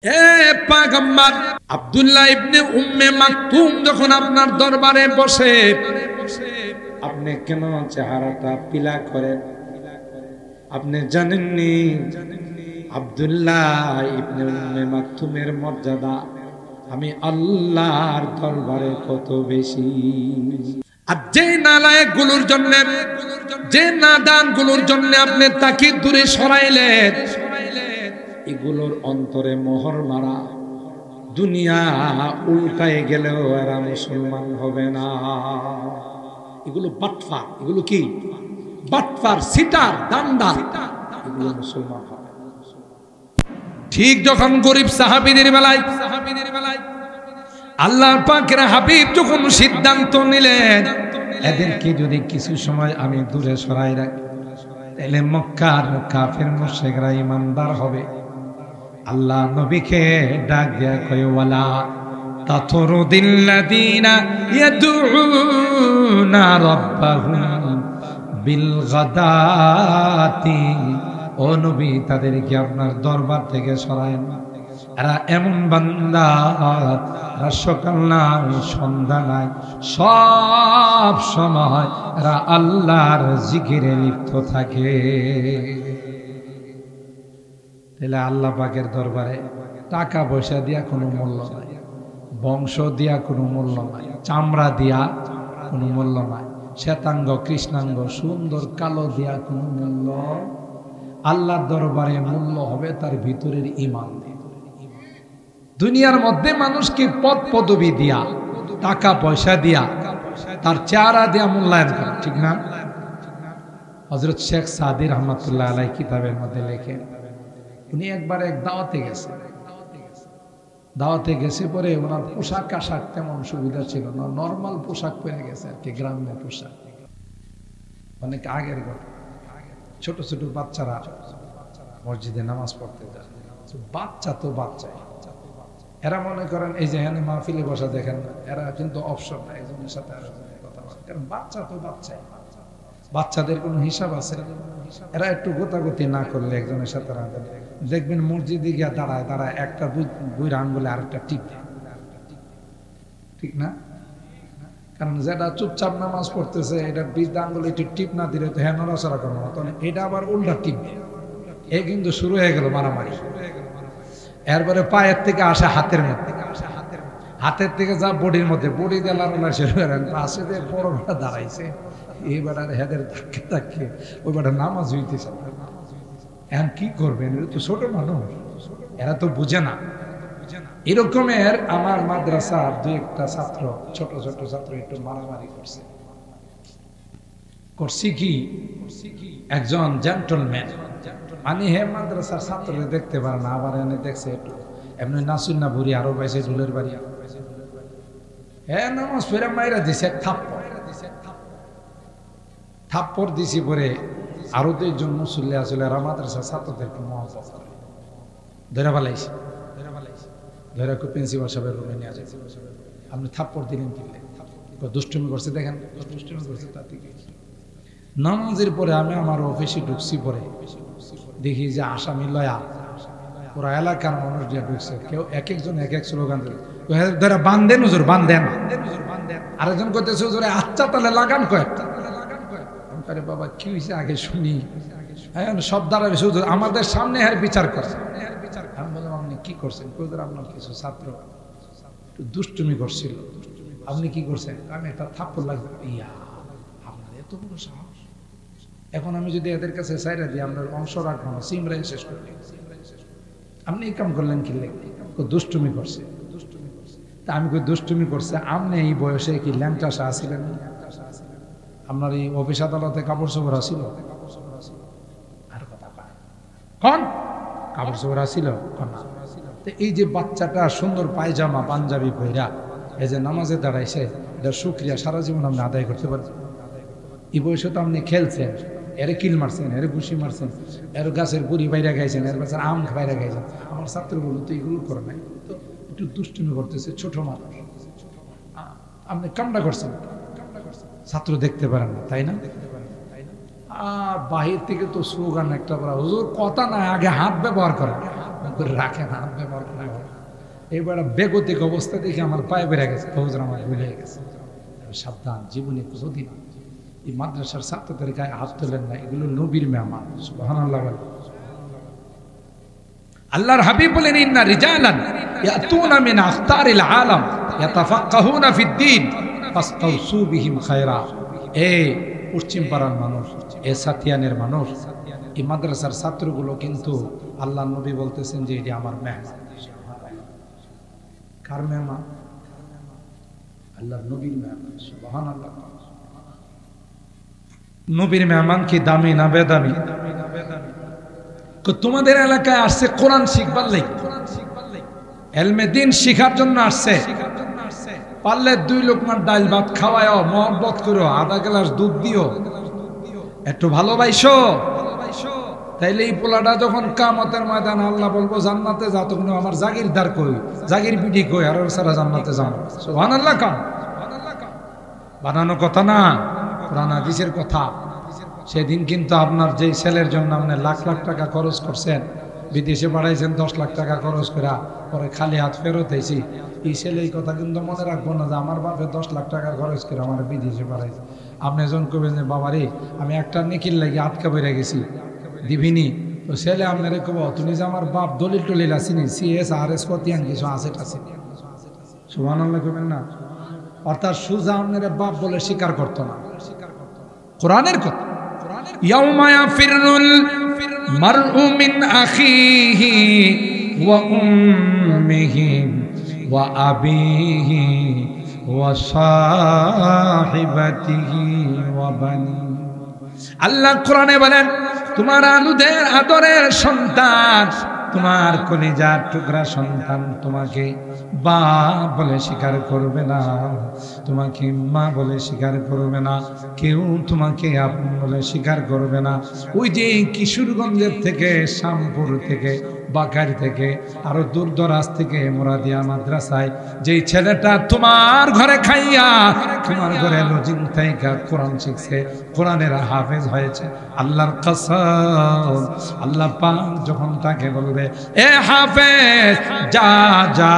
এ পয়গম্বর আব্দুল্লাহ ইবনে উম্মে মাকতুম যখন আপনার দরবারে বসে, আপনি কেন চেহারাটা পিলা করেন? আপনি জানেননি আব্দুল্লাহ ইবনে উম্মে মাকতুমের মর্যাদা আমি আল্লাহর দরবারে কত বেশি। আর যে নালায়েক গুলোর জন্য, যে নাদান গুলোর জন্য আপনি তাকে দূরে সরাইলেন, এগুলোর অন্তরে মোহর মারা, দুনিয়া উল্টায় গেলেও এরা মুসলমান হবে না। এগুলো বাটফার, এগুলো কি বাটফার, সিটার, দান্ডা, এগুলো মুসলমান হবে। ঠিক যখন গরিব সাহাবীদের বেলায় আল্লাহর পাকের হাবিব যখন সিদ্ধান্ত নিলেন এদেরকে যদি কিছু সময় আমি দূরে সরাই রাখি তাহলে মক্কার কাফের মুশরিকরা ঈমানদার হবে। আল্লাহ নবীকে ডাক দেয়া কয়, ওয়ালা তাতরুদিল্লাযীনা ইয়াদউনা রাব্বাহুম বিল গাদাতি, ও নবী তাদেরকে আপনার দরবার থেকে সরায় না। এরা এমন বান্দা, এরা সকাল নাই সন্ধ্যা নাই সব সময় এরা আল্লাহর জিকিরে লিপ্ত থাকে। তাহলে আল্লাহ পাকের দরবারে টাকা পয়সা দিয়া কোনো মূল্য নাই, বংশ দিয়া কোনো মূল্য নাই, চামড়া দিয়া কোনো মূল্য নাই, শ্বেতাঙ্গ কৃষ্ণাঙ্গ সুন্দর কালো দিয়া কোনো মূল্য। আল্লাহর দরবারে মূল্য হবে তার ভিতরের ঈমান দিয়ে। দুনিয়ার মধ্যে মানুষকে পদ পদবি দিয়া, টাকা পয়সা দিয়া, তার চেহারা দিয়া মূল্যায়ন করে, ঠিক না? হযরত শেখ সাদী রহমাতুল্লাহ আলাইহি কিতাবের মধ্যে লেখেন, উনি একবার এক দাওয়াতে গেছে পরে ওনার পোশাক আশাক তেমন সুবিধা ছিল না, নর্মাল পোশাক পরে গেছে আর কি, গ্রামের পোশাক। অনেক আগের কথা, ছোট ছোট বাচ্চারা মসজিদে নামাজ পড়তে যায়, বাচ্চা তো বাচ্চাই, এরা মনে করেন এই যে এখানে মাহফিলে বসা দেখেন না, এরা কিন্তু অপশন না একজনের সাথে আরেকজনের কথা বলে, কারণ বাচ্চা তো বাচ্চাই, বাচ্চাদের কোনো হিসাব আছে? এরা একটু গোতাগতি না করলে একজনের সাথে দেখবেন মসজিদে গিয়া দাঁড়ায় দাঁড়ায় একটা দুই আঙ্গুলে আরেকটা টিপ দেয়, ঠিক না? কারণ যেটা চুপচাপ নামাজ পড়তেছে এটা 20 আঙ্গুলে একটু টিপ না দিলে তো হ্যাঁ নড়াচড়া করবো না, তখন এটা আবার উল্টা টিপ দেয়। এই কিন্তু শুরু হয়ে গেল মারামারি। এরপরে পায়ের থেকে আসে হাতের মধ্যে, হাতের থেকে যা বডির মধ্যে, বডি দিয়ে লাড়ালা শুরু করেন, পাশে দিয়ে বড় বেটা দাঁড়াইছে, এই বেটার হেদের ধাক্কে ধাক্কে ওই বেটা নামাজ হইতেছে। এখন কি করবেন? এরা তো ছোট মানুষ, এরা তো বুঝে না। এরকমের আমার মাদ্রাসার দুই একটা ছাত্র, ছোট ছোট ছাত্র একটু মারামারি করছি কি একজন জেন্টলম্যান, মানে হে মাদ্রাসার ছাত্রদের দেখতে পারে না, আবার এনে দেখছে একটু এমনি নাসুন না বুড়ি আরো পাইছে ঢুলের বাড়ি, হ্যাঁ নামাজ ফেরা মাইরা দিছে এক থাপ্পড় দিছি পরে আরো তো একজন মুসল্লি আসলে মাদ্রাসার ছাত্রদেরকে মহব্বত করে ধরে ফেলাইছে, ধরে প্রিন্সিপাল সাহেবের রুমে নিয়ে যায়, আপনি থাপ্পড় দিলেন কিনলে দুষ্টুমি করছে, দেখেন দুষ্টুমি করছে। তার থেকে নামাজের পরে আমি আমার অফিসে ঢুকছি, পরে দেখি যে আসামি লয়া পুরা এলাকার মানুষ দিয়ে ঢুকছে, কেউ এক একজন এক এক স্লোগান ধরে বান্ধেন হুজুর বান্ধেন, আরেকজন করতেছে হুজুরে আচ্ছা তাহলে লাগান কয়েকটা। আরে বাবা কি হয়েছে আগে শুনি, সব দ্বারা হুজুর আমাদের সামনে এর বিচার করছে। আমি বললাম আপনি কি করছেন? হুজুর আপনার কিছু ছাত্র একটু দুষ্টুমি করছিল, আপনি কি করছেন? আমি একটা থাপ্পড় লাগবে। ইয়া আপনার এত বড় সাহস! এখন আমি যদি এদের কাছে চাইরা দিই আপনার অংশ রাখবো না, সিমরাই শেষ করে দিই। আপনি এই কাম করলেন কি লেগে? দুষ্টুমি করছে। তা আমি কই দুষ্টুমি করছে, আপনি এই বয়সে কি ল্যাংচাষা আসিলেন? আপনার এই অফিস আদালতে কাপড় চোপড় আসিল? আর কথা পায় কন কাপড় চোপড় আসিল? এই যে বাচ্চাটা সুন্দর পায়জামা পাঞ্জাবি পইরা এই যে নামাজে দাঁড়াইছে, এটার শুকরিয়া সারা জীবন আপনি আদায় করতে পারবেন? এই বয়সে তো আপনি খেলছেন, এরে কিল মারছেন, এরে ঘুষি মারছেন, এর গাছের গুড়ি বাইরে গাইছেন, এর গাছের আম বাইরে গাইছেন। আমার ছাত্রগুলো তো এইগুলো করে নাই, তো একটু দুষ্টুমি করতেছে, ছোট মানুষ, আপনি কামটা করছেন, ছাত্র দেখতে পারেন না, তাই না? বাহির থেকে তো স্লোগান একটা বলা, হুজুর কথা না আগে হাত ব্যবহার করেন, রাখে না, ব্যবহার করে এবার বেগতিক অবস্থা দেখে আমার পায়ে বেড়ে গেছে, হুজুর আমার ভুলে গেছে। সাবধান, জীবনে কোনোদিন এই মাদ্রাসার ছাত্রদের গায়ে হাত তোলেন না, এগুলো নবীর মেহমান। সুবহানাল্লাহ। আল্লাহর হাবিব বলেন, ইন্না রিজালান ইয়াতুনা মিন আখতারিল আলাম ইয়াতাফাক্কাহুনা ফিদ-দ্বীন ফাস্তাউসু বিহিম খায়রা। এই পশ্চিম পাড়ার মানুষ, এ সাতিয়ানের মানুষ, এই মাদ্রাসার ছাত্রগুলো কিন্তু আল্লাহর নবী বলতেছেন যে এটি আমার মেহমান। কার মেহমান? আল্লাহর নবীর মেহমান। সুবহানাল্লাহ। নবীর মেহমান কি দামি না বেদামি? তোমাদের এলাকায় আসছে কোরআন শিখবার লাগি, এলমে দিন শিখার জন্য আসছে। পারলে 2 লোকমার ডাল ভাত খাওয়াও, মহব্বত করো, আধা গ্লাস দুধ দিও, একটু ভালোবাসো। তাইলে এই পোলাটা যখন কিয়ামতের ময়দানে আল্লাহ বলবো জান্নাতে যা, তখন আমার জাগিরদার কই, জাগির পিটি কই, আর সারা জান্নাতে যাও। সুবহানাল্লাহ। বানানো কথা না, কোরআন হাদিসের কথা। সেদিন কিন্তু আপনার যে ছেলের জন্য আপনি লাখ লাখ টাকা খরচ করছেন, বিদেশে পাঠাইছেন 10 লাখ টাকা খরচ করে, পরে খালি হাত ফেরত হয়েছি, এই ছেলে এই কথা কিন্তু মনে রাখবো না যে আমার বাপে 10 লাখ টাকা খরচ করে আমার বিদেশে পাঠাইছে। আপনি যখন কবেন যে বাবা রে আমি একটা নিখিল লাগি আটকা বেড়ে গেছি, দিবিনি, তো ছেলে আপনারে কব তুমি যে আমার বাপ দলিল টলিল আসিনি, CSRS কতিয়ান কিছু আছে টাছে। সুবহানাল্লাহ কবেন না? অর্থাৎ সুজা আপনারে বাপ বলে স্বীকার করতো না। কোরআনের কথা, ইয়াউমা ইয়াফিরুল মারউ মিন আখিহি ওয়া উম্মিহি ওয়া আবিহি ওয়া সাহিবাতিহি ওয়া বানি। আল্লাহ কোরআনে বলেন, তোমার আলুদের আদরের সন্তান, তোমার কলিজার টুকরা সন্তান তোমাকে বাপ বলে স্বীকার করবে না, তোমাকে মা বলে স্বীকার করবে না, কেউ তোমাকে আপন বলে স্বীকার করবে না। ওই যে কিশোরগঞ্জের থেকে, শ্যামপুর থেকে, বাকার থেকে, আরো দূর দরাজ থেকে মুরাদিয়া মাদ্রাসায় যেই ছেলেটা তোমার ঘরে খাইয়া তোমার ঘরে লজিং থাইকা কোরআন শিখছে, কোরআনের হাফেজ হয়েছে, আল্লাহর কসম, আল্লাহ পাক যখন তাকে বলবে এ হাফেজ যা যা,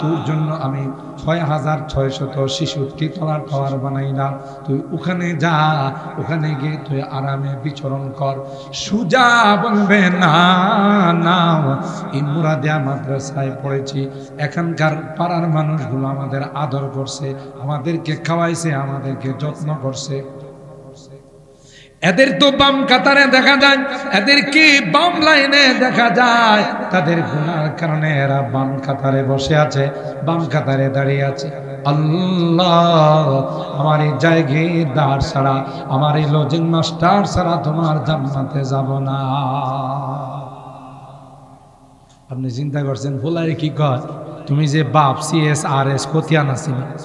তোর জন্য আমি 6666 তলার টাওয়ার বানাইলাম, তুই ওখানে যা, ওখানে গিয়ে তুই আরামে বিচরণ কর। সুজা বলবে না না, এই মুরাদিয়া মাদ্রাসায় পড়েছি, এখানকার পাড়ার মানুষগুলো আমাদের আদর করছে, আমাদেরকে খাওয়াইছে, আমাদেরকে যত্ন করছে। এদের তো বাম কাতারে দেখা যায়, এদেরকে বাম লাইনে দেখা যায়, তাদের গুনার কারণে এরা বাম কাতারে বসে আছে, বাম কাতারে দাঁড়িয়ে আছে। আল্লাহ, আমার এই জায়গিরদার ছাড়া, আমার এই লজিং মাস্টার ছাড়া তোমার জান্নাতে যাব না। আপনি চিন্তা করছেন বলারে কি কর, তুমি যে বাপ CSRS কতিয়ান আছিস,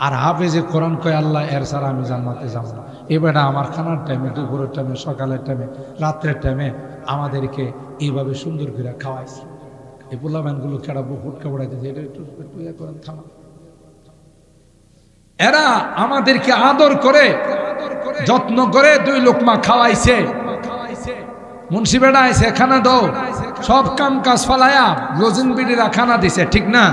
আর হাফেজে কোরআন কয় আল্লাহ এর ছাড়া আমি জান্নাতে যাব না। এবারে আমার খানার টাইমে, দুপুরের টাইমে, সকালের টাইমে, রাত্রের টাইমে আমাদেরকে এইভাবে সুন্দর করে খাওয়াইছে। এই পোলাবানগুলো কেডা ফুটকা পড়াইতেছে, এটা একটু করেন থামা। এরা আমাদেরকে আদর করে, যত্ন করে 2 লোকমা খাওয়াইছে। মুন্সি বেড়া আইছে, খানা দাও, সব কাম কাজ ফালায়া লজিং বিডিরা খানা দিছে, ঠিক না?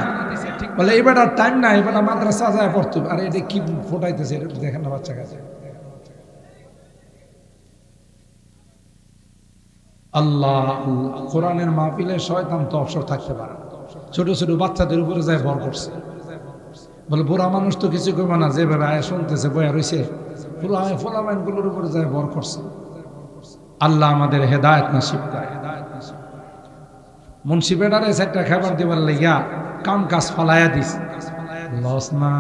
বলে এবার আর টাইম না, এবার মাদ্রাসা যায় পড়তে। আরে এটা কি ফোটাইতেছে, এটা দেখেন না বাচ্চা কাছে। আল্লাহ, কোরআনের মাহফিলে শয়তান তো অবসর থাকতে পারে না। ছোট ছোট বাচ্চাদের উপরে যায় ভর করছে। বলে বুড়া মানুষ তো কিছু করবে না, যেভাবে আয় শুনতেছে বয়া রয়েছে, পুরো ফোলাবাইনগুলোর উপরে যায় ভর করছে। আল্লাহ আমাদের হেদায়েত নসিব করে। মুন্সি বেড়ারে একটা খাবার দিবার লাগিয়া কাম কাজ ফালাইয়া দিস, লস না,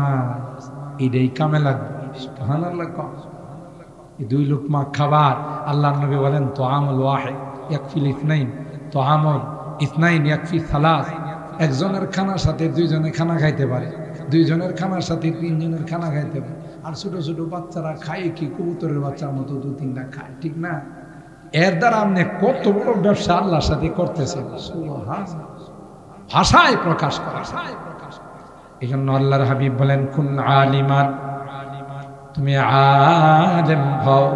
এটাই কামে লাগবে। সুবহানাল্লাহ। এই 2 লোকমা খাবার, আল্লাহর নবী বলেন তো আমল ওয়াহিদ ইয়াকফিল ইথনাইন, তো আমল ইথনাইন ইয়াকফি সালাস। একজনের খানার সাথে 2 জনে খানা খাইতে পারে, 2 জনের খানার সাথে 3 জনের খানা খাইতে পারে। আর ছোট ছোট বাচ্চারা খায় কি, কবুতরের বাচ্চার মতো 2-3টা খায়, ঠিক না? এর দ্বারা আপনি কত বড় ব্যবসা আল্লাহর সাথে করতেছেন, ভাষায় প্রকাশ করা। এই জন্য আল্লাহর হাবিব বলেন কুন আলিমান, তুমি আলেম হও,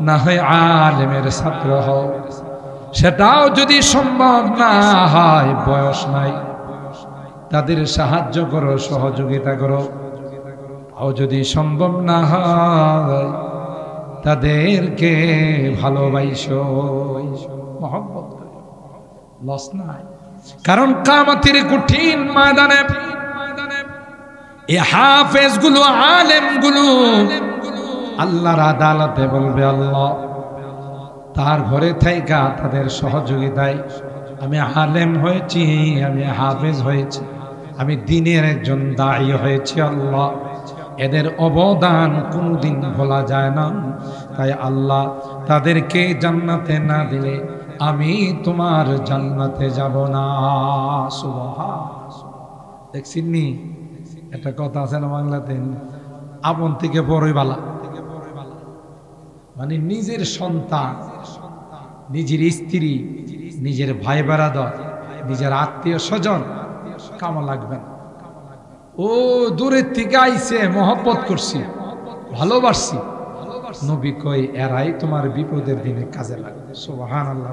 না হয় আলেমের ছাত্র হও। সেটাও যদি সম্ভব না হয়, বয়স নাই, তাদের সাহায্য করো, সহযোগিতা করো। ও যদি সম্ভব না হয়, তাদেরকে ভালোবাসো, মহব্বত করো, লস নাই। কারণ কিয়ামতের কঠিন ময়দানে এই হাফেজ গুলো, আলেম গুলো আল্লাহর আদালতে বলবে, আল্লাহ তার ঘরে থাইকা তাদের সহযোগিতায় আমি আলেম হয়েছি, আমি হাফেজ হয়েছি, আমি দ্বীনের একজন দায়ী হয়েছি। আল্লাহ এদের অবদান কোনোদিন ভোলা যায় না। তাই আল্লাহ তাদেরকে জান্নাতে না দিলে আমি তোমার জান্নাতে যাব না। সুবহানাল্লাহ। দেখছিনি একটা কথা আছে না বাংলাতে, আপন থেকে বড়ই বালা। মানে নিজের সন্তান, নিজের স্ত্রী, নিজের ভাই বেরাদর, নিজের আত্মীয় স্বজন কামা লাগবে না। ও দূরের থেকে আইছে, মহব্বত করছি, ভালোবাসছি, নবী কই এরাই তোমার বিপদের দিনে কাজে লাগবে। সুবহানাল্লাহ।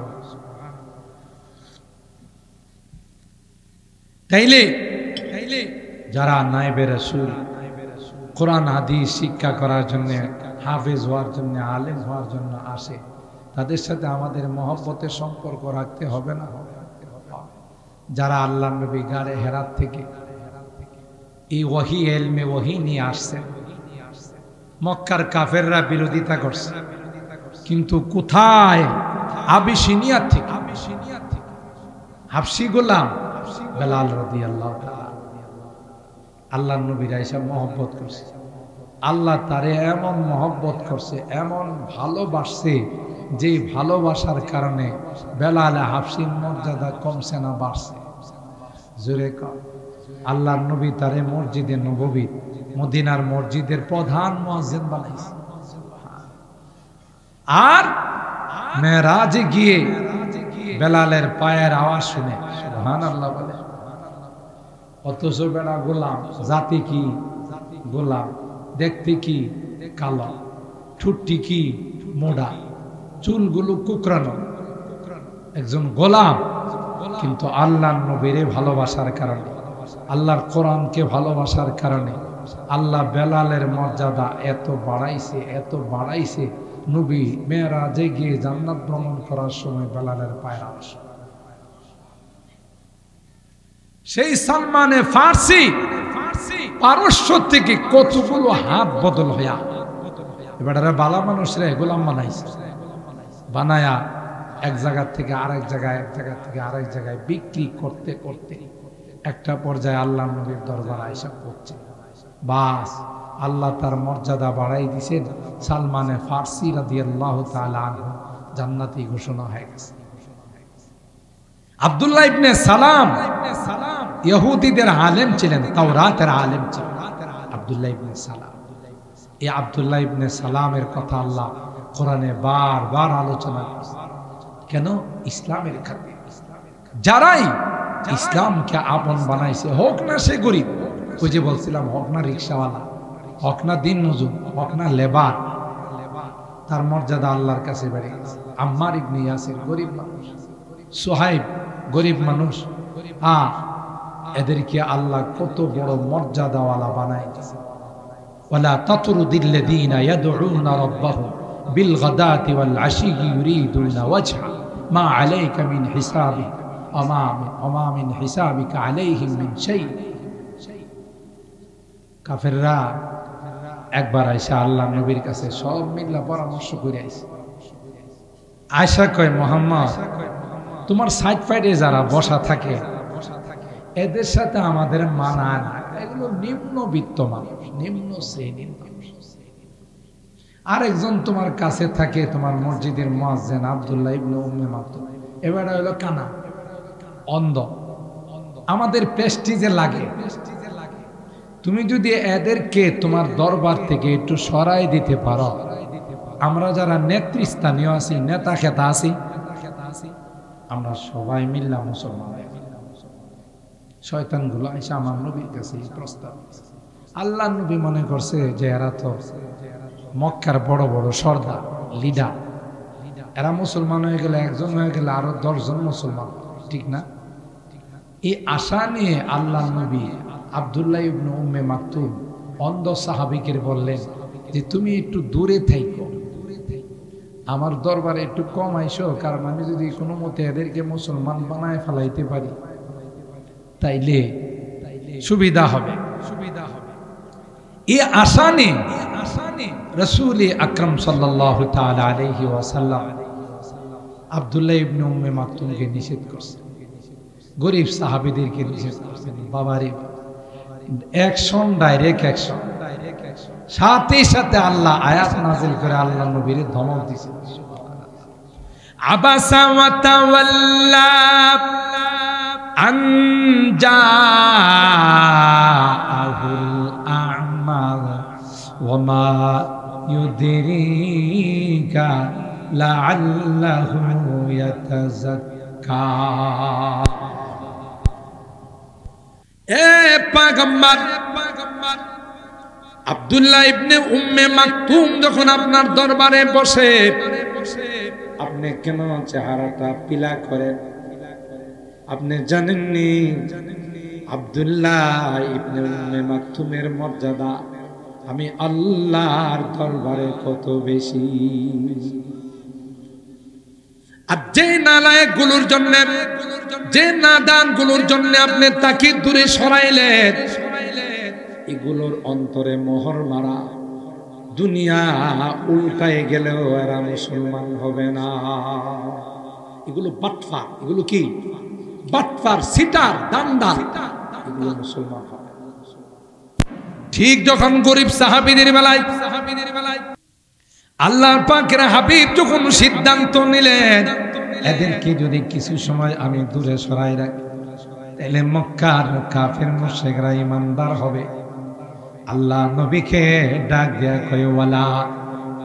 তাইলে যারা নায়েবে রাসূল, কোরআন হাদিস শিক্ষা করার জন্য, হাফেজ হওয়ার জন্য, আলেম হওয়ার জন্য আসে, তাদের সাথে আমাদের মহব্বতের সম্পর্ক রাখতে হবে না? যারা আল্লাহ নবী গাড়ে হেরাত থেকে এই ওহী এলমে ওহী নিয়ে আসছেন, মক্কার কাফেররা বিরোধিতা করছে, কিন্তু কোথায়? আবিসিনিয়া থেকে, হাবশী গোলাম বেলাল রাদিয়াল্লাহু তাআলা আল্লাহ নবীর আয়েশা মহব্বত করছে। আল্লাহ তারে এমন মহব্বত করছে, এমন ভালোবাসছে, যে ভালোবাসার কারণে বেলাল হাবশীর মর্যাদা কমছে না, বাড়ছে। জোরে কর। আল্লাহ নবী তারে মসজিদে নববী, মদিনার মসজিদের প্রধান মুয়াজ্জিন বানাইছে। আর মেরাজে গিয়ে বেলালের পায়ের আওয়াজ শুনে সুবহানাল্লাহ বলে। অথচ বেড়া গোলাম, জাতি কি গোলাম, দেখতে কি কালো, ঠুট্টি কি মোড়া, চুলগুলো কুকরানো, একজন গোলাম। কিন্তু আল্লাহর নবীরে ভালোবাসার কারণে, আল্লাহর কোরআনকে ভালোবাসার কারণে আল্লাহ বেলালের মর্যাদা এত বাড়াইছে, এত বাড়াইছে। নবী মেরাজে গিয়ে জান্নাত ভ্রমণ করার সময় বেলালের পায়ের আওয়াজ, সেই সালমানে ফার্সি পারস্য থেকে কতগুলো হাত বদল হইয়া এবার বালা মানুষরা গোলাম বানাইছে, বানায়া এক জায়গা থেকে আরেক জায়গায়, এক জায়গা থেকে আরেক জায়গায় বিক্রি করতে করতে একটা পর্যায়ে আল্লাহ নবীর দরবার আয়েশা পড়ছে। বাস আল্লাহ তার মর্যাদা বাড়াই দিছেন। সালমানে ফার্সি রাদিয়াল্লাহু তাআলা আনহু জান্নাতি ঘোষণা হয়ে গেছে। আব্দুল্লাহ ইবনে সালাম ইহুদিদের আলেম ছিলেন, তাওরাতের আলেম ছিলেন আব্দুল্লাহ ইবনে সালাম। এই আব্দুল্লাহ ইবনে সালামের কথা আল্লাহ কোরআনে বারবার আলোচনা করেছে। কেন? ইসলামের খাতিরে। যারাই ইসলামকে আপন বানাইছে, হোক না সে গরিব, ওই যে বলছিলাম, হোক না রিক্সাওয়ালা, হোক না দিন মজুর, হোক না লেবার, তার মর্যাদা আল্লাহর কাছে বেড়ে গেছে। আম্মার ইবনে ইয়াসির গরিব মানুষ, সুহাইব গরিব মানুষ, এদেরকে আল্লাহ কত বড় মর্যাদাওয়ালা বানাই দিয়েছে। ওয়ালা তাতরুদিল্লাযীনা ইয়াদউনা রাব্বাহুম বিল গাদাতি ওয়াল আশিয়্যি ইউরিদুনা ওয়াজহা মা আলাইকা মিন হিসাবি ওমা মিন হিসাবিকা আলাইহিম মিন শাই। কাফেররা একবার আয়েশা আল্লাহ নবীর কাছে সব মিল্লা পরামর্শ করে আইছে। আয়েশা কয়, মুহাম্মদ, তোমার সাইড ফাইডে যারা বসা থাকে এদের সাথে আমাদের মানায় না, এগুলো নিম্নবিত্ত মানুষ, নিম্ন শ্রেণীর মানুষ। আরেকজন তোমার কাছে থাকে, তোমার মসজিদের মুয়াজ্জিন আব্দুল্লাহ ইবনে উম্মে মাকতুম, এবারে হলো কানা, অন্ধ, আমাদের প্রেস্টিজে লাগে। তুমি যদি এদেরকে তোমার দরবার থেকে একটু সরাই দিতে পারো, আমরা যারা নেতৃস্থানীয় আছি, নেতা খেতা আছি, আমরা সবাই মিল্লা মুসলমান। শয়তানগুলো আইসা আমার নবীর কাছে প্রস্তাব, আল্লাহ নবী মনে করছে যে এরা তো মক্কার বড় বড় সর্দার, লিডার, এরা মুসলমান হয়ে গেলে, একজন হয়ে গেলে আরো 10 জন মুসলমান, ঠিক না? এই আশা নিয়ে আল্লাহ নবী আব্দুল্লাহ ইবনে উম্মে মাকতুম অন্ধ সাহাবীকে বললেন যে তুমি একটু দূরে থাইকো, আমার দরবারে একটু কম আইসো, কারণ আমি যদি কোনো মতে এদেরকে মুসলমান বানায় ফেলাইতে পারি তাইলে সুবিধা হবে। এই আশা নিয়ে রাসূল আকরাম সাল্লাল্লাহু তাআলা আলাইহি ওয়াসাল্লাম আব্দুল্লাহ ইবনে উম্মে মাকতুমকে নিষেধ করছেন, গরিব সাহাবীদেরকে নিষেধ করছেন। বাবারে অ্যাকশন, ডাইরেক্ট অ্যাকশন। সাথে সাথে আল্লাহ আয়াত নাযিল করে আল্লাহ নবীর ধমক দিয়েছেন, আবাসা ওয়া তাওয়াল্লা আন জাআহুল আ'মা ওয়া মা ইউদরিকা লাআল্লাহু ইয়াতাযাক্কা। এ পয়গম্বর, আব্দুল্লাহ ইবনে উম্মে মাকতুম যখন আপনার দরবারে বসে, আপনি কেন চেহারাটা পিলা করেন? আপনি জানেননি আব্দুল্লাহ ইবনে উম্মে মাকতুমের মর্যাদা আমি আল্লাহর দরবারে কত বেশি। আর যে নালায়েক গুলোর জন্য, যে নাদান গুলোর জন্য আপনি তাকে দূরে সরাইলেন, এগুলোর অন্তরে মোহর মারা, দুনিয়া উল্টায় গেলেও এরা মুসলমান হবে না। এগুলো বাটফার, এগুলো কি বাটফার, সিটার, দান্দা, এগুলো মুসলমান হবে। ঠিক যখন গরিব সাহাবীদের বেলায় আল্লাহর পাকের হাবিব যখন সিদ্ধান্ত নিলেন এদেরকে যদি কিছু সময় আমি দূরে সরাই রাখি তাহলে মক্কার কাফের মুশরিকরা ঈমানদার হবে, আল্লাহ নবীকে ডাক দেয়া কয়, ওয়ালা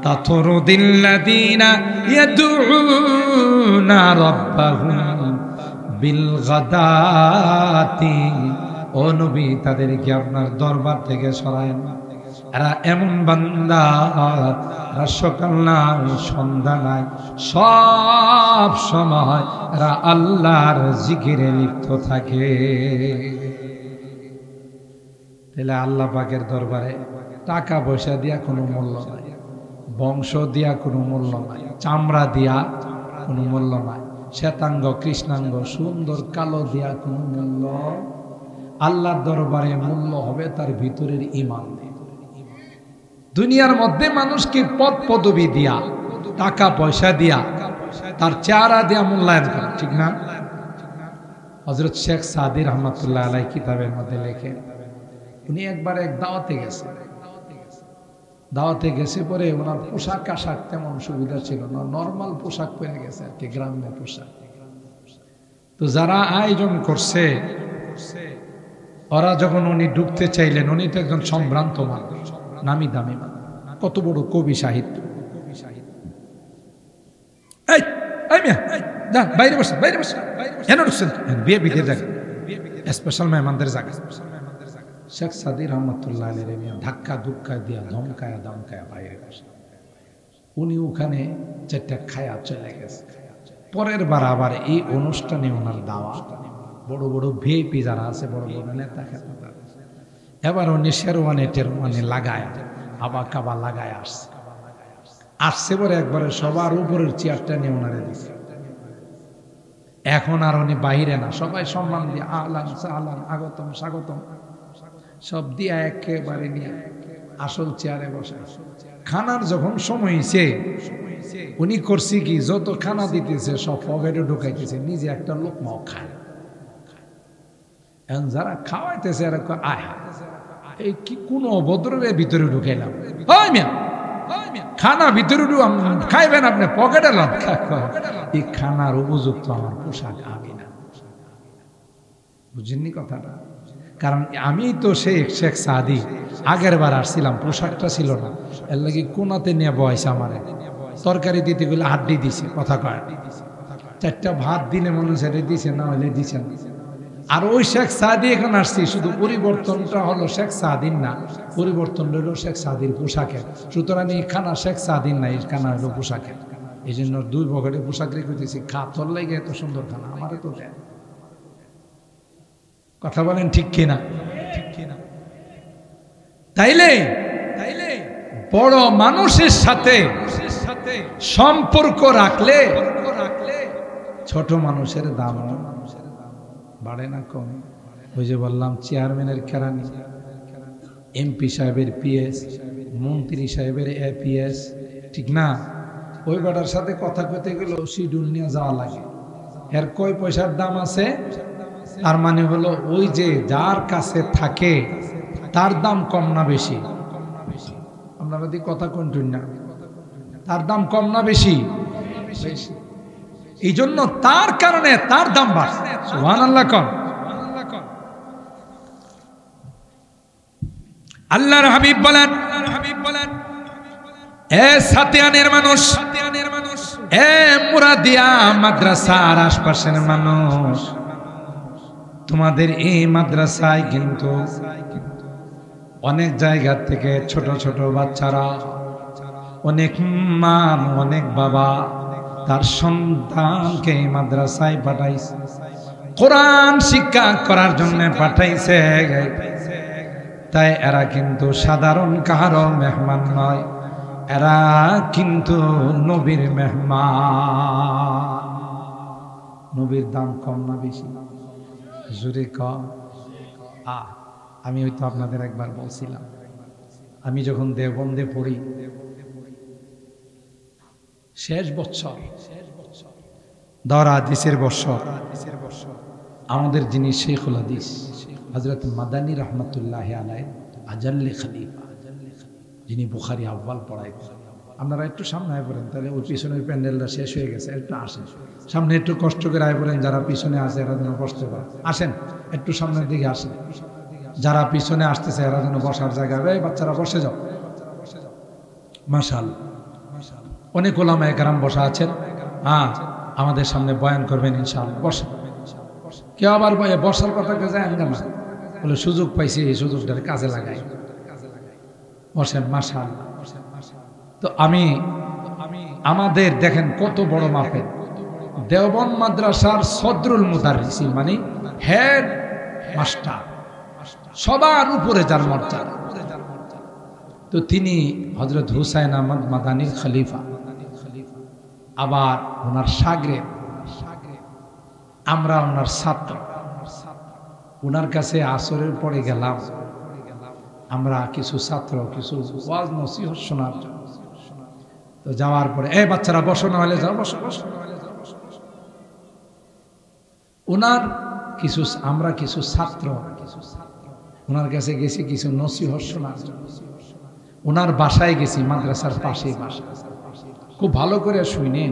তাতরুদিল্লাযীনা ইয়াদউনা রাব্বাহুম বিল গাদাতি, ও নবী তাদেরকে আপনার দরবার থেকে সরায় না। এরা এমন বান্দা, এরা সকাল নাই সন্ধ্যা নাই সব সময় এরা আল্লাহর জিকিরে লিপ্ত থাকে। তাহলে আল্লাহ পাকের দরবারে টাকা পয়সা দিয়া কোনো মূল্য নাই, বংশ দিয়া কোনো মূল্য নাই, চামড়া দিয়া কোনো মূল্য নাই, শ্বেতাঙ্গ কৃষ্ণাঙ্গ সুন্দর কালো দিয়া কোনো মূল্য। আল্লাহর দরবারে মূল্য হবে তার ভিতরের ঈমান। দুনিয়ার মধ্যে মানুষকে পদ পদবি দিয়া, টাকা পয়সা দিয়া, তার চেহারা দিয়া মূল্যায়ন করে, ঠিক না? হযরত শেখ সাদী রহমাতুল্লাহ আলাইহি কিতাবের মধ্যে লেখেন, উনি একবার এক দাওয়াতে গেছে পরে ওনার পোশাক আশাক তেমন সুবিধা ছিল না, নর্মাল পোশাক পরে গেছে আর কি, গ্রামের পোশাক। তো যারা আয়োজন করছে ওরা যখন উনি ঢুকতে চাইলেন, উনি তো একজন সম্ভ্রান্ত মানুষ, নামি দামি মানুষ, কত বড় কবি সাহিত্য। বাইরে বসে, বাইরে বসে, বিয়ে বিধে জায়গা, স্পেশাল মেহমানদের জায়গা। শেখ সাদী রহমাতুল্লাহ আলাইহি ধাক্কা ধুক্কা দিয়া ধমকায়া দমকায়া বাইরে বসে, উনি ওখানে চারটা খায়া চলে গেছে। পরের বার আবার এই অনুষ্ঠানে ওনার দাওয়া, বড় বড় ভিআইপি যারা আছে, বড় বড় নেতা খেতা, এবার উনি শেরওয়ানি টেরওয়ানি লাগায় আবা কাবা লাগায় আসছে পরে একবারে সবার উপরের চেয়ারটা নিয়ে ওনারে দিচ্ছে। এখন আর উনি বাহিরে না, সবাই সম্মান দিয়ে আহলান সাহলান, আগতম স্বাগতম সব দিয়ে একেবারে নিয়ে আসল চেয়ারে বসে। খানার যখন সময় হয়েছে উনি করছি কি, যত খানা দিতেছে সব পকেটে ঢুকাইতেছে, নিজে একটা লোকমাও খায়। এখন যারা খাওয়াইতেছে এরা আয় এই কি কোন অভদ্রের ভিতরে ঢুকাইলাম, খানা ভিতরে খাইবেন আপনি, পকেটে এই খানার উপযুক্ত আমার পোশাক আমি না। বুঝেননি কথাটা? কারণ আমি তো শেখ সাদী আগের বার আসছিলাম, পোশাকটা ছিল না, এর লাগে কোনাতে নিয়ে বয়স আমারে তরকারি দিতে গেলে হাড্ডি দিছে, কথা কয় চারটা ভাত দিলে মনে ছেড়ে দিছে, না হলে দিছে না। আর ওই শেখ সাদী এখন আসছি, শুধু পরিবর্তনটা হলো শেখ সাদীর না, পরিবর্তন হলো শেখ সাদীর পোশাকের। সুতরাং এই খানা শেখ সাদীর না, এই খানা হলো পোশাকের। এই জন্য 2 পকেটে পোশাক রেখেছি, খা, তোর লাগে এত সুন্দর খানা, আমারে তো দেয়। কথা বলেন ঠিক কিনা? তাইলে বড় মানুষের সাথে সম্পর্ক রাখলে ছোট মানুষের দাম বাড়ে না কমে। ওই যে বললাম চেয়ারম্যানের কেরানি, এমপি সাহেবের পিএস, মন্ত্রী সাহেবের এপিএস, ঠিক না? ওই বেটার সাথে কথা কইতে গেলে শিডিউল নিয়ে যাওয়া লাগে। এর কয় পয়সার দাম আছে, তার মানে হলো ওই যে যার কাছে থাকে তার দাম কম না বেশি? আপনারা দি কথা কন্টুন না, তার দাম কম না বেশি? এই জন্য তার কারণে তার দাম বাড়ছে। সুবহানাল্লাহ কোন। আল্লাহর হাবিব বলেন, এ সাতিয়ানের মানুষ, এ মুরাদিয়া মাদ্রাসার আশপাশের মানুষ, তোমাদের এই মাদ্রাসায় কিন্তু অনেক জায়গা থেকে ছোট ছোট বাচ্চারা, অনেক মা, অনেক বাবা তার সন্তানকে এই মাদ্রাসায় পাঠাইছে, কোরআন শিক্ষা করার জন্য পাঠাইছে। তাই এরা কিন্তু সাধারণ কারো মেহমান নয়, এরা কিন্তু নবীর মেহমান। নবীর দাম কম না বেশি? জোরে কম। আমি হয়তো আপনাদের একবার বলছিলাম, আমি যখন দেওবন্দে পড়ি, শেষ বছর দরা হাদিসের বছর, আমাদের যিনি শেখুল হাদিস হযরত মাদানী রহমতুল্লাহ আলাইহি আজাল্লে খলিফা, যিনি বুখারী আউয়াল পড়াইতেন, আপনারা একটু সামনে আয় পড়েন, তাহলে ওই পিছনের প্যান্ডেলটা শেষ হয়ে গেছে, একটু আসেন সামনে, একটু কষ্ট করে আয় পড়েন। যারা পিছনে আছে এরা যেন কষ্ট পায়, আসেন একটু সামনের দিকে আসেন। যারা পিছনে আসতেছে এরা যেন বসার জায়গা, এই বাচ্চারা বসে যাও। মাশাআল্লাহ, অনেক ওলামায়ে কেরাম বসা আছেন, আমাদের সামনে বয়ান করবেন ইনশাআল্লাহ। বসেন। কেউ আবার বসার কথা কে যায় না, বলে সুযোগ পাইছি, এই সুযোগটার কাজে লাগাই। বসেন। মাশাআল্লাহ। তো আমি আমাদের দেখেন কত বড় মাপের দেওবন্দ মাদ্রাসার সদরুল মুদাররিসিন, মানে হেড মাস্টার, সবার উপরে যার মর্যাদা। তো তিনি হযরত হুসাইন আহমদ মাদানীর খলিফা, আবার ওনার শাগরেদ, আমরা ওনার ছাত্র। ওনার কাছে আসরের পরে গেলাম আমরা কিছু ছাত্র, কিছু ওয়াজ নসিহত শোনার জন্য। তো যাওয়ার পরে, এই বাচ্চারা বসো, না হলে যাও, বসো বসো। ওনার কিছু, আমরা কিছু ছাত্র ওনার কাছে গেছি কিছু নসিহত শোনার জন্য। ওনার বাসায় গেছি, মাদ্রাসার পাশেই বাসা। খুব ভালো করে শুনেন,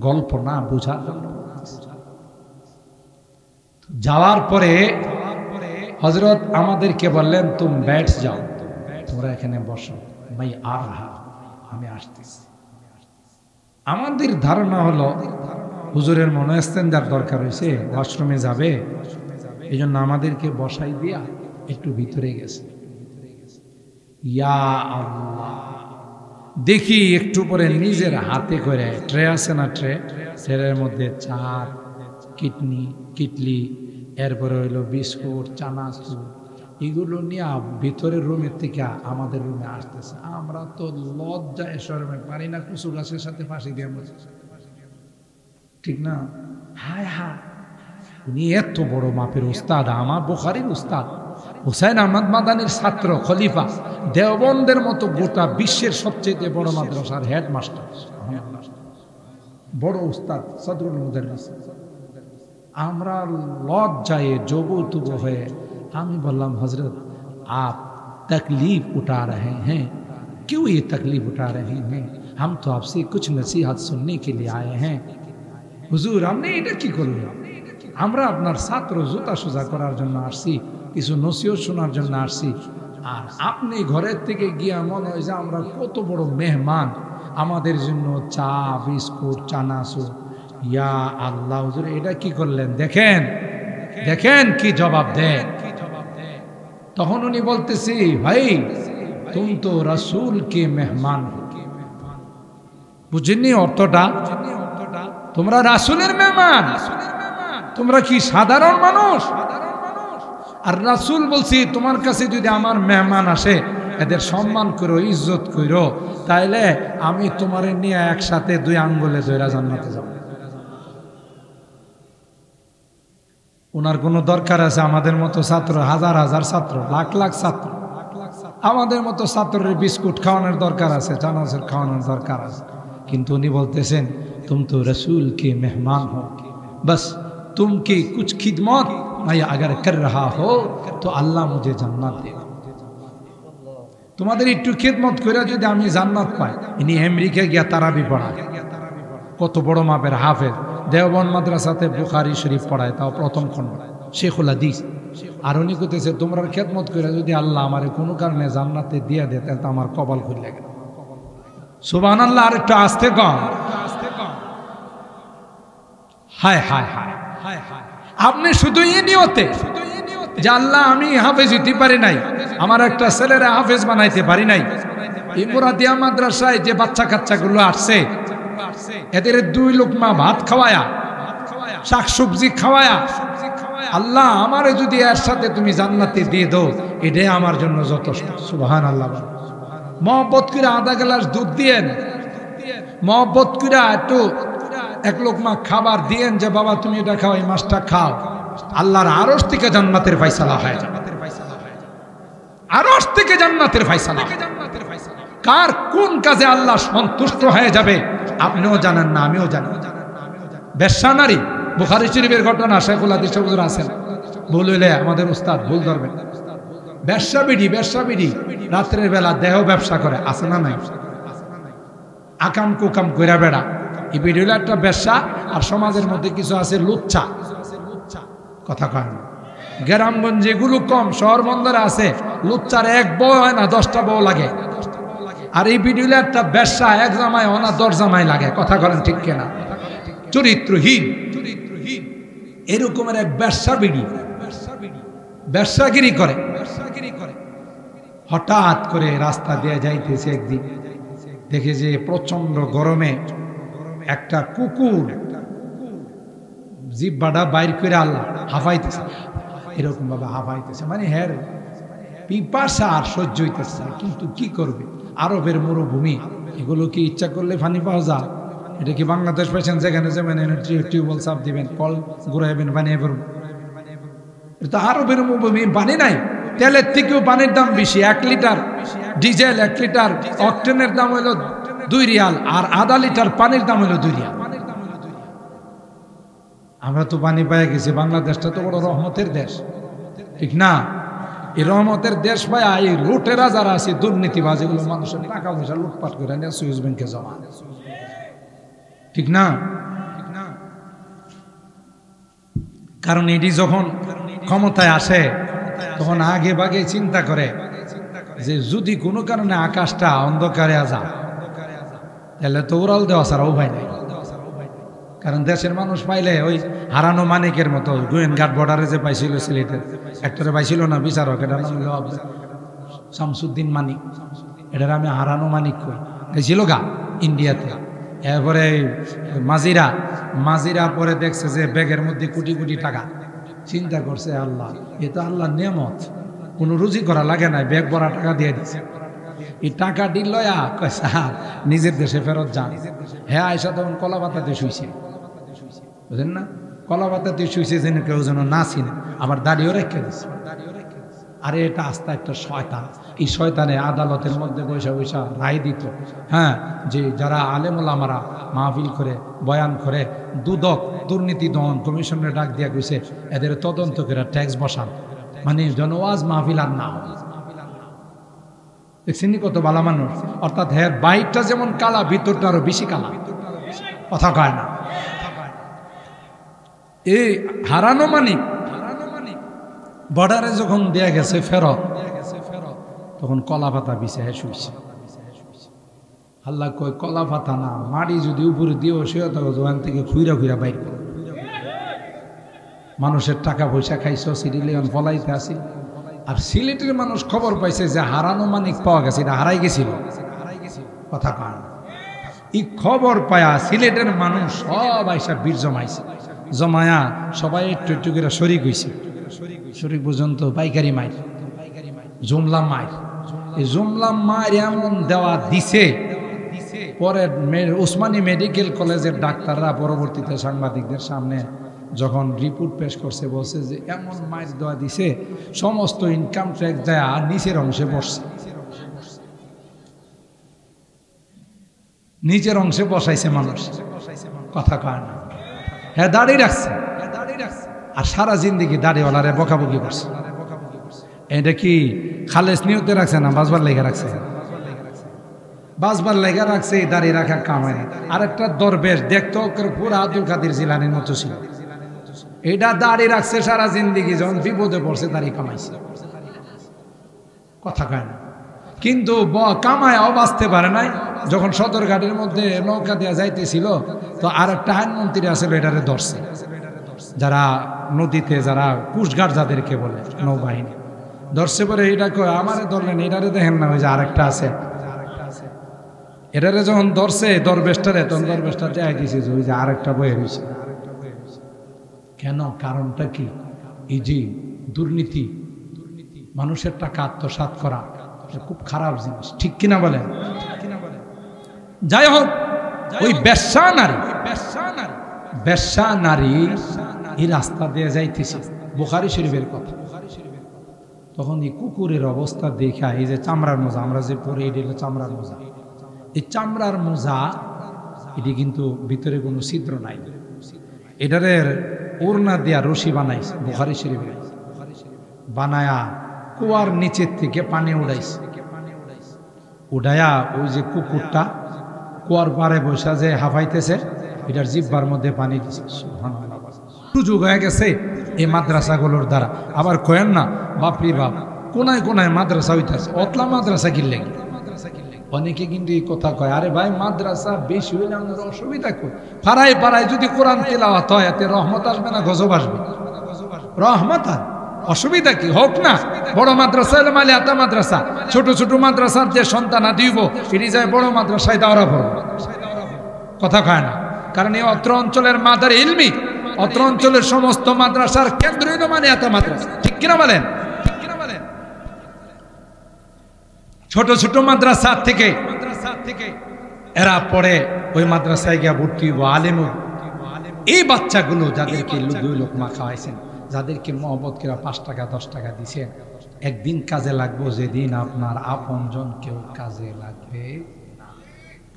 গল্প না বোঝার জন্য। যাওয়ার পরে হযরত আমাদেরকে বললেন, তুমি बैठ যাও, তোমরা এখানে বসো, ভাই আর রহা, আমি আসতেছি। আমাদের ধারণা হলো হুজুরের মনোস্তেঞ্জার দরকার হয়েছে, ওয়াশরুমে যাবে, এই জন্য আমাদেরকে বসাই দিয়া একটু ভিতরে গেছে। ইয়া আল্লাহ, দেখি একটু পরে নিজের হাতে করে ট্রে আছে না, ট্রের মধ্যে চার, কিটলি, এরপরে হইলো বিস্কুট, চানাচুর, এগুলো নিয়ে ভিতরের রুমের থেকে আমাদের রুমে আসতেছে। আমরা তো লজ্জায় শরমে পারি না, কুচু গাছের সাথে ফাঁসি দিয়ে বসে, ঠিক না? হায় হায়, উনি এত বড় মাপের উস্তাদ, আমার বুখারীর উস্তাদ, হুসাইন আহমদ মাদানীর ছাত্র, খলিফা, দেওবন্দের মতো গোটা বিশ্বের সবচেয়ে বড় মাদ্রাসার হেডমাস্টার, বড় উস্তাদ, সদরুল মুদাররিসিন। আমরা লজ্জায় জবুতুব হয়ে আমি বললাম, হজরত आप तकलीफ उठा रहे हैं, क्यों ये तकलीफ उठा रहे हैं? हम तो आपसे कुछ नसीहत सुनने के लिए आए हैं। হুজুর, আপনি এটা কি করলেন? আমরা আপনার ছাত্র, জুতা সোজা করার জন্য আসছি, কিছু নসিহত শোনার জন্য আসছি, আর আপনি ঘরের থেকে গিয়া মনে হয় যে আমরা কত বড় মেহমান, আমাদের জন্য চা, বিস্কুট, চানাচুর। ইয়া আল্লাহ, হুজুর এটা কি করলেন? দেখেন দেখেন কি জবাব দেন। তখন উনি বলতেছি, ভাই তুম তো রসুল কে মেহমান, বুঝেননি অর্থটা? তোমরা রাসূলের মেহমান, তোমরা কি সাধারণ মানুষ? আর রাসূল বলছি তোমার কাছে যদি আমার মেহমান আসে এদের সম্মান করো, ইজ্জত করো, তাইলে আমি তোমারে নিয়ে একসাথে 2 আঙ্গুলে ধরে জান্নাতে যাব। ওনার কোনো দরকার আছে আমাদের মতো ছাত্র, হাজার হাজার ছাত্র, লাখ লাখ ছাত্র, আমাদের মতো ছাত্রের বিস্কুট খাওয়ানোর দরকার আছে, চানাচুর খাওয়ানোর দরকার আছে, কিন্তু উনি বলতেছেন तुम तो रसूल के मेहमान हो, बस तुम की कुछ खिदमत मैं अगर कर रहा हो तो अल्लाह मुझे जन्नत देगा। তোমাদের একটু খিদমত করে যদি আমি জান্নাত পাই। ইনি আমেরিকা গিয়া তারাবি পড়ায়, কত বড় মাপের হাফেজ, দেওবন্দ মাদ্রাসাতে বুখারী শরীফ পড়ায়, তাও প্রথম খণ্ড, শেখুল হাদিস। আর উনি কইতেছে তোমরা খিদমত করে যদি আল্লাহ আমারে কোনো কারণে জান্নাতে দিয়ে দেয় তাহলে তো আমার কপাল খুলে গেল। সুবহানাল্লাহ। আর একটু আস্তে কম। হায় হায় হায় হায় হায়। আপনি শুধু এই নিয়তে যে আল্লাহ আমি হাফেজ হইতে পারি নাই, আমার একটা ছেলেরা হাফেজ বানাইতে পারি নাই, এই মুরাদিয়া মাদ্রাসায় যে বাচ্চা কাচ্চাগুলো আসছে এদের 2 লোকমা ভাত খাওয়ায়া, শাকসবজি খাওয়ায়া, আল্লাহ আমারে যদি এর সাথে তুমি জান্নাতে দিয়ে দাও, এটাই আমার জন্য যথেষ্ট। সুবহানাল্লাহ। মহব্বত করে আধা গ্লাস দুধ দিয়েন, মহব্বত করে একটু 1 লোকমা খাবার দিয়েন যে বাবা তুমি এটা খাও, এই মাছটা খাও, আল্লাহর আরশ থেকে জান্নাতের ফয়সালা হয় যাবে। আরশ থেকে জান্নাতের ফয়সালা। কার কোন কাজে আল্লাহ সন্তুষ্ট হয়ে যাবে আপনিও জানেন না, আমিও জানি। বেশ্যা নারী, বুখারী শরীফের ঘটনা, শেখুল হাদিস হুজুর আছেন, ভুল হইলে আমাদের উস্তাদ ভুল ধরবেন। বেশ্যা বিড়ি রাত্রের বেলা দেহ ব্যবসা করে, আছে না নাই? আকাম কুকাম কইরা বেড়া, এই বিড়ি হলো একটা বেশ্যা। আর সমাজের মধ্যে কিছু আছে লুচ্চা, কথা কয় না। গ্রামগঞ্জে এগুলো কম, শহর বন্দরে আছে লুচ্চার 1 বউ হয় না 10টা বউ লাগে। আর এই বিড়ি হলো একটা বেশ্যা, 1 জামাই হয় না 10 জামাই লাগে, কথা বলেন ঠিক কিনা? চরিত্রহীন এরকমের এক বেশ্যা বিড়ি, বেশ্যাগিরি করে। হঠাৎ করে রাস্তা দিয়ে যাইতেছে, একদিন দেখে যে প্রচন্ড গরমে একটা কুকুর জিহ্বাটা বাইর করে আল্লাহ হাফাইতেছে, এরকম ভাবে হাফাইতেছে, মানে হ্যাঁ পিপাসা আর সহ্য হইতেছে না। কিন্তু কি করবে, আরবের মরুভূমি, এগুলো কি ইচ্ছা করলে পানি পাওয়া যায়? এটা কি বাংলাদেশ পাইছেন যেখানে যাবেন টিউবওয়েল চাপ দিবেন, কল ঘুরাইবেন, বানিয়ে পড়বেন? এটা আরবের মরুভূমি, পানি নাই। তেলের থেকেও পানির দাম বেশি। 1 লিটার ডিজেল, 1 লিটার অকটেনের দাম হলো 2 রিয়াল, আর আধা লিটার পানির দাম হলো 2 রিয়াল। আমরা তো পানি পাই গেছি, বাংলাদেশটা তো বড় রহমতের দেশ, ঠিক না? এই রহমতের দেশ পাই এই লুটেরা যারা আছে, দুর্নীতিবাজ, এগুলো মানুষের টাকা পয়সা লুটপাট করে নিয়ে সুইস ব্যাংকে জমা, ঠিক না? কারণ এটি যখন ক্ষমতায় আসে তখন আগে ভাগে চিন্তা করে যে যদি কোনো কারণে আকাশটা অন্ধকারে যায় তাহলে তো উড়াল দেওয়া ছাড়া উপায় নাই। কারণ দেশের মানুষ পাইলে ওই হারানো মানিকের মতো, গোয়েনঘাট বর্ডারে যে পাইছিল সিলেটের একটারে পাইছিল না বিচারক, এটার নাম হলো শামসুদ্দিন মানিক, এটার আমি হারানো মানিক কই, গেছিল গা ইন্ডিয়াতে। এরপরে মাজিরা পরে দেখছে যে ব্যাগের মধ্যে কোটি কোটি টাকা। চিন্তা করছে আল্লাহ, এ তো আল্লাহ নিয়ামত, কোনো রুজি করা লাগে না, ব্যাগ ভরা টাকা দিয়ে দিচ্ছে। এই টাকা দিল নিজের দেশে ফেরত যান। হ্যাঁ আয়সা তখন কলা পাতাতে শুইছে, বুঝলেন না? কলা পাতাতে শুইছে যেন কেউ যেন না চিনে, আবার দাঁড়িয়েও রেখে দিচ্ছে। আরে এটা আস্তে একটা শয়তান। এই শয়তানে আদালতের মধ্যে বৈশা বৈশা রায় দিত, হ্যাঁ, যে যারা আলেম ওলামারা মাহফিল করে বয়ান করে দুদক দুর্নীতি দমন কমিশনের ডাক দিয়া গেছে এদের তদন্ত করে ট্যাক্স বসান, মানে জনওয়াজ মাহফিল আর না। দেখছেন কত ভালো মানুষ। অর্থাৎ হ্যাঁ বাইরটা যেমন কালা, ভিতরটা আরো বেশি কালা, কথা কয় না। এই হারানো মানিক বর্ডারে যখন দেয়া গেছে ফেরত, তখন কলা পাতা বিছায় শুইছে। আল্লাহ কয় কলা পাতা না, মাড়ি যদি উপরে দিয়েও শুয়ে থাকো ওখান থেকে খুইরা খুইরা বাইর করো। মানুষের টাকা পয়সা খাইছ, সিরিলিয়ন ফলাইতে আসি। আর সিলেটের মানুষ খবর পাইছে যে হারানো মানিক পাওয়া গেছে, এটা হারাই গেছিল, কথা কয় না। এই খবর পায়া সিলেটের মানুষ সব আইসা বীর জমাইছে, জমায়া সবাই একটু একটু করে শরিক হইছে। শরিক পর্যন্ত পাইকারি মাইর, জুমলা মাইর। এই জুমলা মাইর এমন দেওয়া দিছে, পরে উসমানী মেডিকেল কলেজের ডাক্তাররা পরবর্তীতে সাংবাদিকদের সামনে যখন রিপোর্ট পেশ করছে, বলছে যে এমন মাইর দেওয়া দিছে সমস্ত ইনকাম ট্যাক্স দেয়া নিচের অংশে বসছে, নিচের অংশে বসাইছে মানুষ। কথা কয় না, হ্যাঁ দাঁড়িয়ে রাখছে, আর সারা জিন্দিগি দাড়িওয়ালারে বকাবকি করছে। এটা কি খালেস নিয়তে রাখছে না বাজবার লেগে রাখছে? বাজবার লেগে রাখছে, দাঁড়িয়ে রাখা কামায় না। আরেকটা দরবেশ দেখতো পুরো আব্দুল কাদের জিলানির মতো ছিল, এটা দাঁড়িয়ে রাখছে সারা জিন্দিগি, যখন বিপদে পড়ছে দাঁড়িয়ে কামাইছে। কথা কয় না, কিন্তু কামায়াও বাঁচতে পারে নাই। যখন সদরঘাটের মধ্যে নৌকা দেওয়া যাইতেছিল, তো আর একটা আইনমন্ত্রী আছে, এটারে ধরছে, যারা নদীতে যারা কুশঘাট যাদেরকে বলে নৌবাহিনী, ধরছে পরে এটা আমারে ধরলেন, এটারে দেখেন না, ওই যে আরেকটা আছে, এটারে যখন ধরছে দরবেশটারে, তখন দরবেশটা দেখাই দিয়েছে যে ওই যে আরেকটা বয়ে রয়েছে। কেন? কারণটা কি? এই যে দুর্নীতি, মানুষের টাকা আত্মসাৎ করা খুব খারাপ জিনিস, ঠিক কিনা বলেন? যাই হোক, ওই বেশ্যা নারী এই রাস্তা দিয়ে যাইতেছে, বুখারী শরীফের কথা। তখন এই কুকুরের অবস্থা দেখা, এই যে চামড়ার মোজা আমরা যে পরে, এটি হলো চামড়ার মোজা। এই চামড়ার মোজা এটি কিন্তু ভিতরে কোনো ছিদ্র নাই, এটারের ওড়না দিয়া রশি বানাইছে বুখারী শরীফে, বানায়া কুয়ার নিচের থেকে পানি উড়াইছে, উড়াইয়া ওই যে কুকুরটা কুয়ার পারে বসা যে হাফাইতেছে, এটার জিহ্বার মধ্যে পানি দিছে। সুযোগ হয়ে গেছে এই মাদ্রাসাগুলোর দ্বারা। আবার কয়েন না বাপরি বাপ, কোনায় কোনায় মাদ্রাসা হইতেছে, অতলা মাদ্রাসা কিনলে অনেকে কিন্তু এই কথা কয়, আরে ভাই মাদ্রাসা বেশি হইলে আমাদের অসুবিধা কই? পাড়ায় পাড়ায় যদি কোরআন তেলাওয়াত হয়, এতে রহমত আসবে না গজব আসবে? রহমত, অসুবিধা কি? হোক না। বড় মাদ্রাসা এলে মালে আতা মাদ্রাসা, ছোট ছোট মাদ্রাসার যে সন্তান দিব এটি যায় বড় মাদ্রাসায় দেওয়া পড়ব। কথা কয় না, কারণ এই অত্র অঞ্চলের মাদার ইলমি, অত্র অঞ্চলের সমস্ত মাদ্রাসার কেন্দ্র হইল মানে এত মাদ্রাসা, ঠিক কিনা বলেন? ছোট ছোট মাদ্রাসা থেকে এরা পড়ে, ওই মাদ্রাসায় গিয়া ভর্তি হইব, আলেম। এই বাচ্চাগুলো যাদেরকে দুই লোকমা খাওয়াইছেন, যাদেরকে মহব্বত করে 5 টাকা 10 টাকা দিছেন, একদিন কাজে লাগবো, যেদিন আপনার আপনজন কেউ কাজে লাগবে না।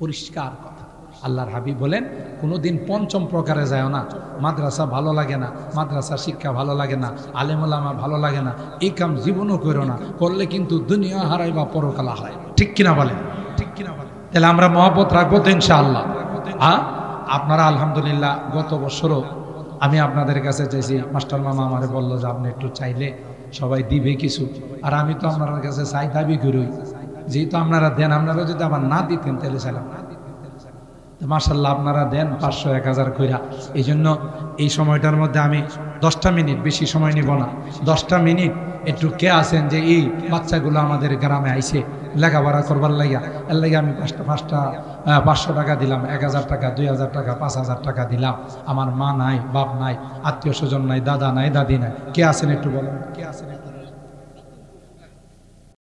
পরিষ্কার কথা। আল্লাহর হাবিব বলেন, কোনোদিন পঞ্চম প্রকারে যায় না। মাদ্রাসা ভালো লাগে না, মাদ্রাসার শিক্ষা ভালো লাগে না, আলেম ওলামা ভালো লাগে না, এই কাম জীবনও করো না, করলে কিন্তু দুনিয়া হারাই বা পরকাল হারাই। ঠিক কিনা বলেন? ঠিক কিনা বলেন? তাহলে আমরা মহব্বত রাখবো তো ইনশাআল্লাহ। আপনারা আলহামদুলিল্লাহ গত বছরও আমি আপনাদের কাছে চাইছি, মাস্টার মামা আমারে বললো যে আপনি একটু চাইলে সবাই দিবে কিছু, আর আমি তো আপনার কাছে চাই দাবি করি, যেহেতু আপনারা দেন, আপনারা যদি আবার না দিতেন তাহলে চাইলাম না। মাশাআল্লাহ আপনারা দেন 500 1000 কইরা। এই জন্য এই সময়টার মধ্যে আমি 10টা মিনিট, বেশি সময় নিব না, 10টা মিনিট একটু কে আছেন যে এই বাচ্চাগুলো আমাদের গ্রামে আইছে লেখাপড়া করবার লাগিয়া, এর লাগে আমি 500 টাকা দিলাম, 1000 টাকা, 2000 টাকা, 5000 টাকা দিলাম। আমার মা নাই, বাপ নাই, আত্মীয় স্বজন নাই, দাদা নাই, দাদি নাই, কে আছেন একটু বলেন? কে আছেন?